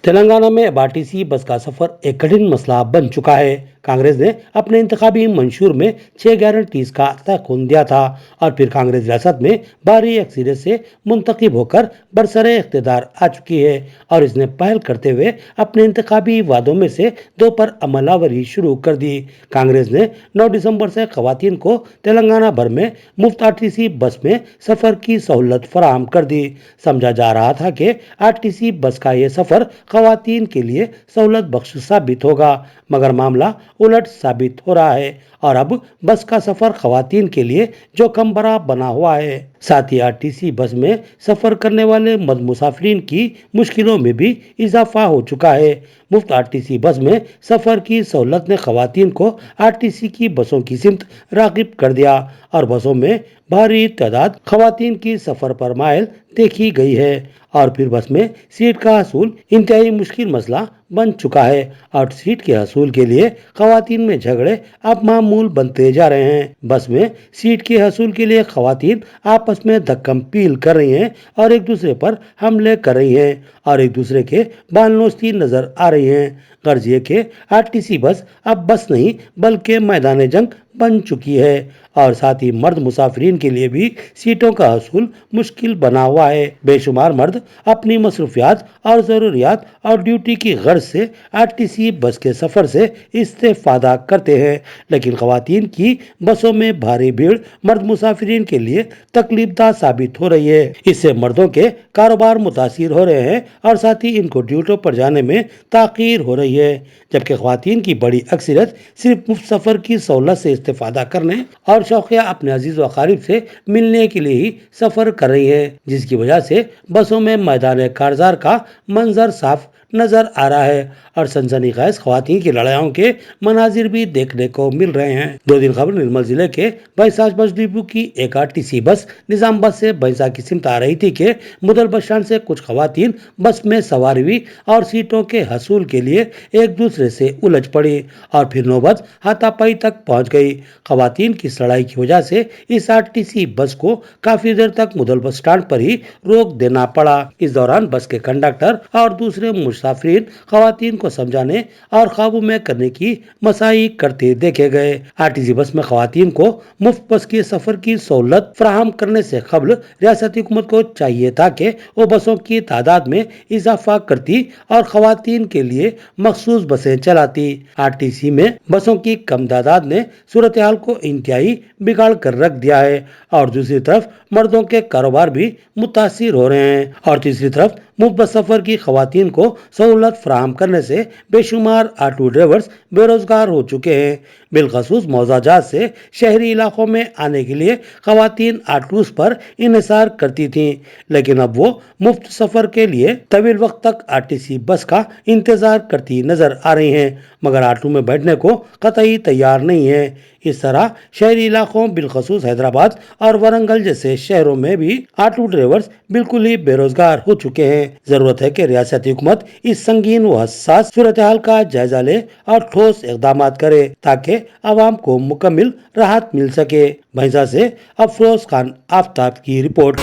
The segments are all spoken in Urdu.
تلنگانہ میں اب RTC بس کا سفر ایک کٹھن مسئلہ بن چکا ہے۔ کانگریس نے اپنے انتخابی منشور میں 6 گارنٹیز کا تعین دیا تھا اور پھر کانگریس ریاست میں بھاری اکثریت سے منتخب ہو کر برسر اقتدار آ چکی ہے اور اس نے پہل کرتے ہوئے اپنے انتخابی وعدوں میں سے 2 پر عمل آوری شروع کر دی۔ کانگریس نے 9 دسمبر سے خواتین کو تلنگانہ بھر میں مفت RTC بس میں سفر کی سہولت فراہم کر دی۔ سمجھا جا رہا تھا کہ RTC بس کا یہ سفر خواتین کے لیے سہولت بخش ثابت ہوگا، مگر معاملہ الٹ ثابت ہو رہا ہے اور اب بس کا سفر خواتین کے لیے جوخم بھرا بنا ہوا ہے۔ ساتھ ہی RTC بس میں سفر کرنے والے مرد مسافرین کی مشکلوں میں بھی اضافہ ہو چکا ہے۔ مفت RTC بس میں سفر کی سہولت نے خواتین کو RTC کی بسوں کی سمت راغب کر دیا اور بسوں میں بھاری تعداد خواتین کی سفر پر مائل دیکھی گئی ہے اور پھر بس میں سیٹ کا حصول انتہائی مشکل مسئلہ بن چکا ہے اور سیٹ کے حصول کے لیے خواتین میں جھگڑے اب معمول بنتے جا رہے ہیں۔ بس میں سیٹ کے حصول کے لیے خواتین آپس میں دھکم پیل کر رہی ہیں اور ایک دوسرے پر حملے کر رہی ہیں اور ایک دوسرے کے بال نوچتی نظر آ رہی ہیں۔ غرض یہ کہ RTC بس اب بس نہیں بلکہ میدان جنگ بن چکی ہے اور ساتھ ہی مرد مسافرین کے لیے بھی سیٹوں کا حصول مشکل بنا ہوا ہے۔ بے شمار مرد اپنی مصروفیات اور ضروریات اور ڈیوٹی کی غرض سے RTC بس کے سفر سے استفادہ کرتے ہیں، لیکن خواتین کی بسوں میں بھاری بھیڑ مرد مسافرین کے لیے تکلیف دہ ثابت ہو رہی ہے۔ اس سے مردوں کے کاروبار متاثر ہو رہے ہیں اور ساتھ ہی ان کو ڈیوٹیوں پر جانے میں تاخیر ہو رہی ہے، جبکہ خواتین کی بڑی اکثریت صرف مفت سفر کی سہولت سے استفادہ کرنے اور شوقیہ اپنے عزیز و اقارب سے ملنے کے لیے ہی سفر کر رہی ہے، جس کی وجہ سے بسوں میں میدان کارزار کا منظر صاف نظر آ رہا ہے اور سنسنی خیز خواتین کی لڑائیوں کے مناظر بھی دیکھنے کو مل رہے ہیں۔ 2 دن قبل نرمل ضلع کے بھینسا بس ڈپو کی ایک RTC بس نظام بس سے بھینسا کی سمت آ رہی تھی کہ مدل بس اسٹینڈ سے کچھ خواتین بس میں سوار ہوئی اور سیٹوں کے حصول کے لیے ایک دوسرے سے الجھ پڑی اور پھر نوبت ہاتھا پائی تک پہنچ گئی۔ خواتین کی اس لڑائی کی وجہ سے اس RTC بس کو کافی دیر تک مدل بس اسٹینڈ پر ہی روک دینا پڑا۔ اس دوران بس کے کنڈکٹر اور دوسرے مسافرین خواتین کو سمجھانے اور قابو میں کرنے کی مساعی کرتے دیکھے گئے۔ RTC بس میں خواتین کو مفت بس کے سفر کی سہولت فراہم کرنے سے قبل ریاستی حکومت کو چاہیے تھا کہ وہ بسوں کی تعداد میں اضافہ کرتی اور خواتین کے لیے مخصوص بسیں چلاتی۔ RTC میں بسوں کی کم تعداد نے صورتحال کو انتہائی بگاڑ کر رکھ دیا ہے اور دوسری طرف مردوں کے کاروبار بھی متاثر ہو رہے ہیں اور تیسری طرف مفت بس سفر کی خواتین کو سہولت فراہم کرنے سے بے شمار آٹو ڈرائیورز بے روزگار ہو چکے ہیں۔ بالخصوص موضوع جات سے شہری علاقوں میں آنے کے لیے خواتین آٹوز پر انحصار کرتی تھیں، لیکن اب وہ مفت سفر کے لیے طویل وقت تک RTC بس کا انتظار کرتی نظر آ رہی ہیں، مگر آٹو میں بیٹھنے کو قطعی تیار نہیں ہے۔ اس طرح شہری علاقوں بالخصوص حیدرآباد اور ورنگل جیسے شہروں میں بھی آٹو ڈرائیورز بالکل ہی بے روزگار ہو چکے ہیں۔ ضرورت ہے کہ ریاستی حکومت اس سنگین و حساس صورتحال کا جائزہ لے اور ٹھوس اقدامات کرے تاکہ عوام کو مکمل راحت مل سکے۔ بھینسا سے افروز خان آفتاب کی رپورٹ۔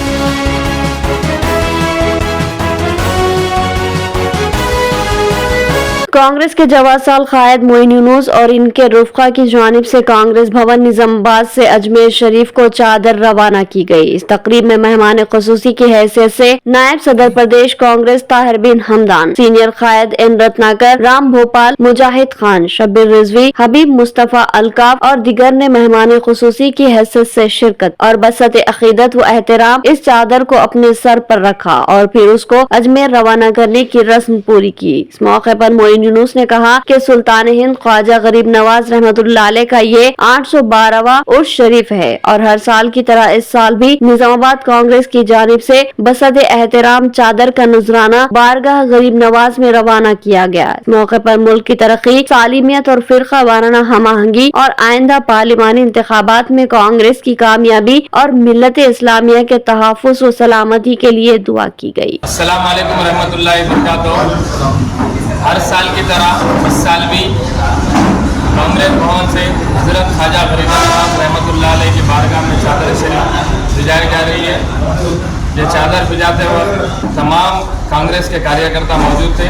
کانگریس کے جواز سال قائد معین یونس اور ان کے رفقا کی جانب سے کانگریس بھون نظام آباد سے اجمیر شریف کو چادر روانہ کی گئی۔ اس تقریب میں مہمان خصوصی کی حیثیت سے نائب صدر پردیش کانگریس طاہر بن حمدان، سینئر قائد این رتناکر، رام بھوپال، مجاہد خان، شبیر رضوی، حبیب مصطفیٰ الکاف اور دیگر نے مہمان خصوصی کی حیثیت سے شرکت اور بسط عقیدت و احترام اس چادر کو اپنے سر پر رکھا اور پھر اس کو اجمیر روانہ کرنے کی رسم پوری کی۔ اس موقع پر معین یونس نے کہا کہ سلطان ہند خواجہ غریب نواز رحمۃ اللہ علیہ کا یہ 812واں عرس شریف ہے اور ہر سال کی طرح اس سال بھی نظام آباد کانگریس کی جانب سے بسط احترام چادر کا نذرانہ بارگاہ غریب نواز میں روانہ کیا گیا۔ اس موقع پر ملک کی ترقی، سالمیت اور فرقہ وارانہ ہم آہنگی اور آئندہ پارلیمانی انتخابات میں کانگریس کی کامیابی اور ملت اسلامیہ کے تحفظ و سلامتی کے لیے دعا کی گئی۔ السلام علیکم ورحمۃ اللہ وبرکاتہ۔ ہر سال کی طرح اس سال بھی کانگریس بھون سے حضرت خواجہ غریب نواز رحمۃ اللہ علیہ کی بارگاہ میں چادر شریف بھجائی جا رہی ہے۔ یہ چادر بھجاتے وقت تمام کانگریس کے کاریہ کرتا موجود تھے